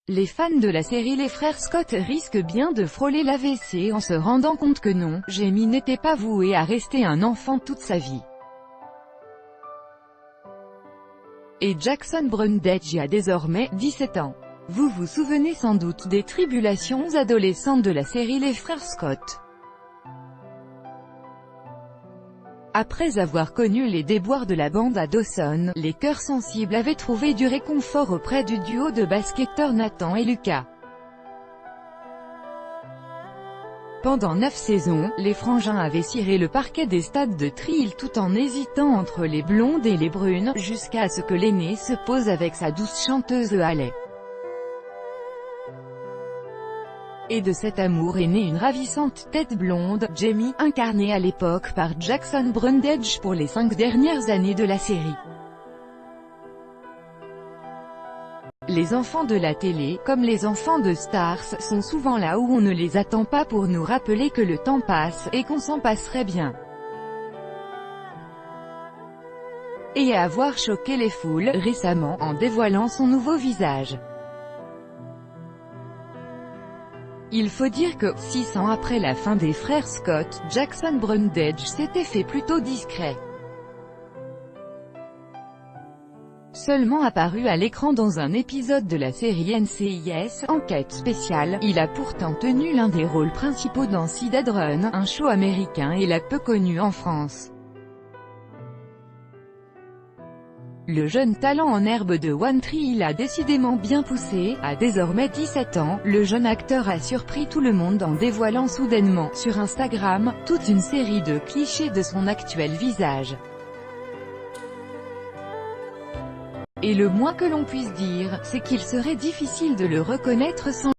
Les fans de la série Les Frères Scott risquent bien de frôler l'AVC en se rendant compte que non, Jamie n'était pas voué à rester un enfant toute sa vie. Et Jackson Brundage a désormais 17 ans. Vous vous souvenez sans doute des tribulations adolescentes de la série Les Frères Scott. Après avoir connu les déboires de la bande à Dawson, les cœurs sensibles avaient trouvé du réconfort auprès du duo de basketteurs Nathan et Lucas. Pendant 9 saisons, les frangins avaient ciré le parquet des stades de Thrill tout en hésitant entre les blondes et les brunes, jusqu'à ce que l'aîné se pose avec sa douce chanteuse Haley. Et de cet amour est née une ravissante tête blonde, Jamie, incarnée à l'époque par Jackson Brundage pour les 5 dernières années de la série. Les enfants de la télé, comme les enfants de Stars, sont souvent là où on ne les attend pas pour nous rappeler que le temps passe, et qu'on s'en passerait bien. Et à avoir choqué les foules, récemment, en dévoilant son nouveau visage. Il faut dire que, 6 ans après la fin des frères Scott, Jackson Brundage s'était fait plutôt discret. Seulement apparu à l'écran dans un épisode de la série NCIS, Enquête spéciale, il a pourtant tenu l'un des rôles principaux dans Seeded Run, un show américain et la peu connu en France. Le jeune talent en herbe de One Tree Hill a décidément bien poussé. À désormais 17 ans, le jeune acteur a surpris tout le monde en dévoilant soudainement, sur Instagram, toute une série de clichés de son actuel visage. Et le moins que l'on puisse dire, c'est qu'il serait difficile de le reconnaître sans